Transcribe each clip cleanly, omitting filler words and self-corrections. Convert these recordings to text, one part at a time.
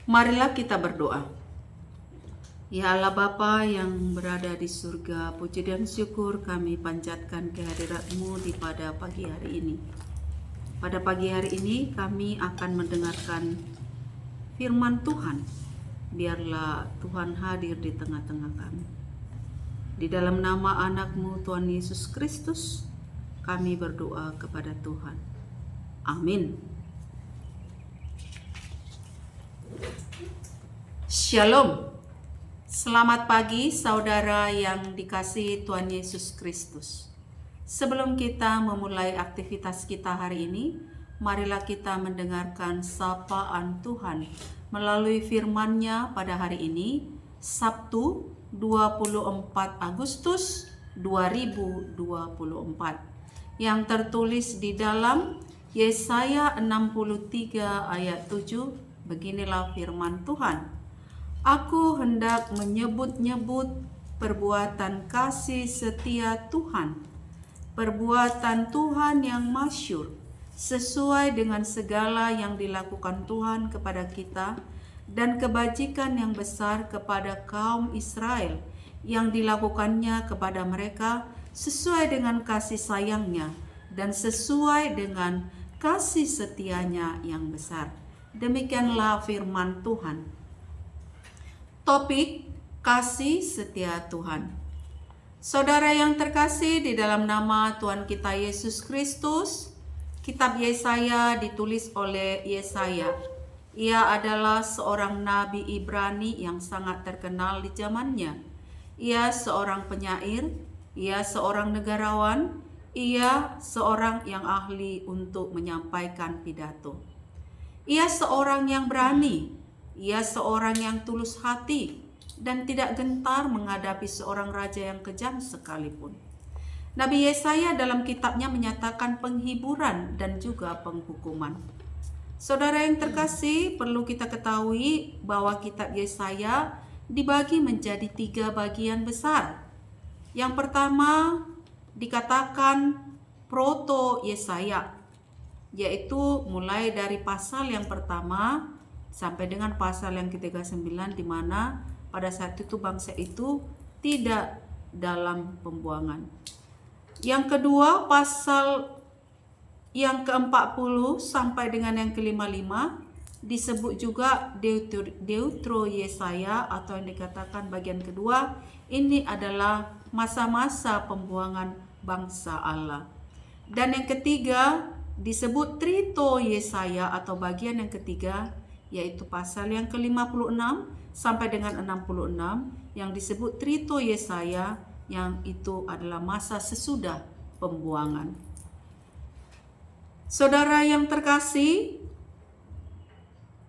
Marilah kita berdoa. Ya Allah Bapa yang berada di surga, puji dan syukur kami panjatkan kehadirat-Mu di pada pagi hari ini. Pada pagi hari ini kami akan mendengarkan firman Tuhan. Biarlah Tuhan hadir di tengah-tengah kami. Di dalam nama anak-Mu Tuhan Yesus Kristus, kami berdoa kepada Tuhan. Amin. Shalom. Selamat pagi saudara yang dikasihi Tuhan Yesus Kristus. Sebelum kita memulai aktivitas kita hari ini, marilah kita mendengarkan sapaan Tuhan melalui firman-Nya pada hari ini, Sabtu 24 Agustus 2024, yang tertulis di dalam Yesaya 63 ayat 7. Beginilah firman Tuhan. Aku hendak menyebut-nyebut perbuatan kasih setia Tuhan, perbuatan Tuhan yang masyhur, sesuai dengan segala yang dilakukan Tuhan kepada kita, dan kebajikan yang besar kepada kaum Israel, yang dilakukannya kepada mereka sesuai dengan kasih sayangnya, dan sesuai dengan kasih setianya yang besar. Demikianlah firman Tuhan. Topik kasih setia Tuhan. Saudara yang terkasih, di dalam nama Tuhan kita Yesus Kristus, kitab Yesaya ditulis oleh Yesaya. Ia adalah seorang nabi Ibrani yang sangat terkenal di zamannya. Ia seorang penyair, ia seorang negarawan, ia seorang yang ahli untuk menyampaikan pidato. Ia seorang yang berani, ia seorang yang tulus hati dan tidak gentar menghadapi seorang raja yang kejam sekalipun. Nabi Yesaya dalam kitabnya menyatakan penghiburan dan juga penghukuman. Saudara yang terkasih, perlu kita ketahui bahwa kitab Yesaya dibagi menjadi 3 bagian besar. Yang pertama dikatakan proto Yesaya, yaitu mulai dari pasal yang pertama sampai dengan pasal yang ke-39, di mana pada saat itu bangsa itu tidak dalam pembuangan. Yang kedua, pasal yang ke-40 sampai dengan yang ke-55 disebut juga Deutero Yesaya, atau yang dikatakan bagian kedua. Ini adalah masa-masa pembuangan bangsa Allah. Dan yang ketiga disebut Trito Yesaya, atau bagian yang ketiga, yaitu pasal yang ke-56 sampai dengan 66 yang disebut Trito Yesaya, yang itu adalah masa sesudah pembuangan. Saudara yang terkasih,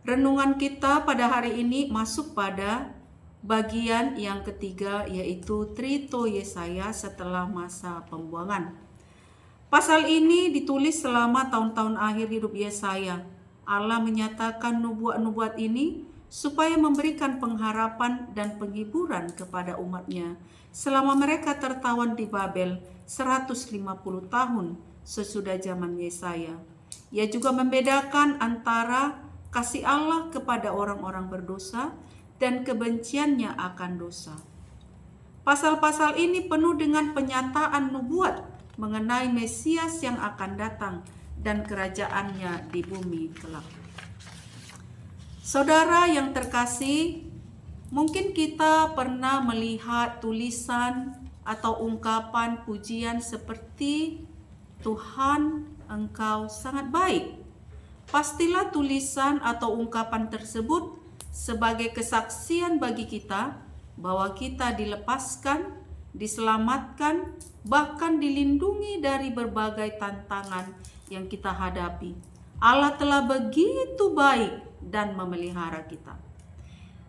renungan kita pada hari ini masuk pada bagian yang ketiga, yaitu Trito Yesaya setelah masa pembuangan. Pasal ini ditulis selama tahun-tahun akhir hidup Yesaya. Allah menyatakan nubuat-nubuat ini supaya memberikan pengharapan dan penghiburan kepada umatnya selama mereka tertawan di Babel 150 tahun sesudah zaman Yesaya. Ia juga membedakan antara kasih Allah kepada orang-orang berdosa dan kebenciannya akan dosa. Pasal-pasal ini penuh dengan penyataan nubuat mengenai Mesias yang akan datang dan kerajaannya di bumi kelak. Saudara yang terkasih, mungkin kita pernah melihat tulisan atau ungkapan pujian seperti Tuhan, Engkau sangat baik. Pastilah tulisan atau ungkapan tersebut sebagai kesaksian bagi kita bahwa kita dilepaskan, diselamatkan, bahkan dilindungi dari berbagai tantangan yang kita hadapi. Allah telah begitu baik dan memelihara kita.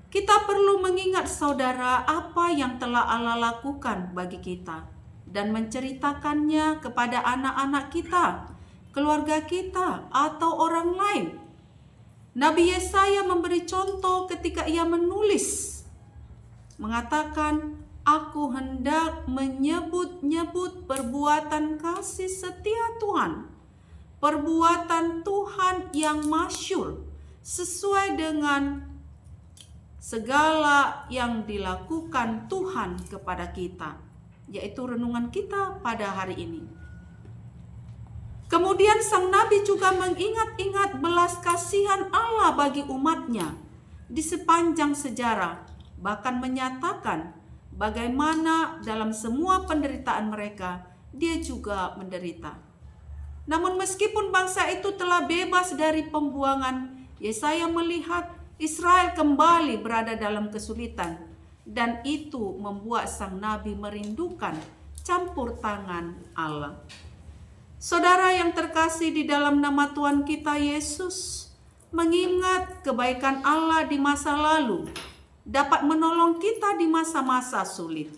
Kita perlu mengingat saudara apa yang telah Allah lakukan bagi kita dan menceritakannya kepada anak-anak kita, keluarga kita, atau orang lain. Nabi Yesaya memberi contoh ketika ia menulis, mengatakan, Aku hendak menyebut-nyebut perbuatan kasih setia Tuhan, perbuatan Tuhan yang masyhur, sesuai dengan segala yang dilakukan Tuhan kepada kita, yaitu renungan kita pada hari ini. Kemudian sang nabi juga mengingat-ingat belas kasihan Allah bagi umatnya di sepanjang sejarah, bahkan menyatakan bagaimana dalam semua penderitaan mereka, dia juga menderita. Namun meskipun bangsa itu telah bebas dari pembuangan, Yesaya melihat Israel kembali berada dalam kesulitan, dan itu membuat sang nabi merindukan campur tangan Allah. Saudara yang terkasih di dalam nama Tuhan kita Yesus, mengingat kebaikan Allah di masa lalu dapat menolong kita di masa-masa sulit.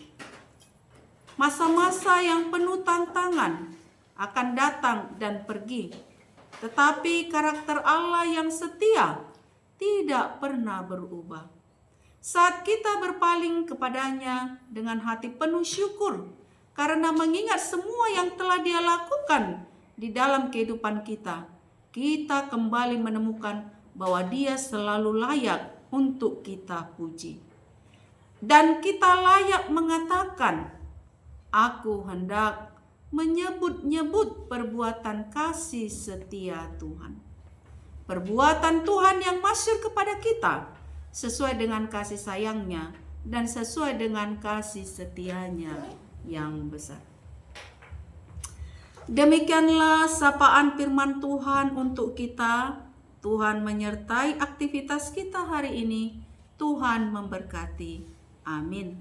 Masa-masa yang penuh tantangan akan datang dan pergi, tetapi karakter Allah yang setia tidak pernah berubah. Saat kita berpaling kepadanya dengan hati penuh syukur karena mengingat semua yang telah Dia lakukan di dalam kehidupan kita, kita kembali menemukan bahwa Dia selalu layak untuk kita puji. Dan kita layak mengatakan, aku hendak menyebut-nyebut perbuatan kasih setia Tuhan. Perbuatan Tuhan yang masyhur kepada kita sesuai dengan kasih sayangnya dan sesuai dengan kasih setianya yang besar. Demikianlah sapaan firman Tuhan untuk kita. Tuhan menyertai aktivitas kita hari ini. Tuhan memberkati. Amin.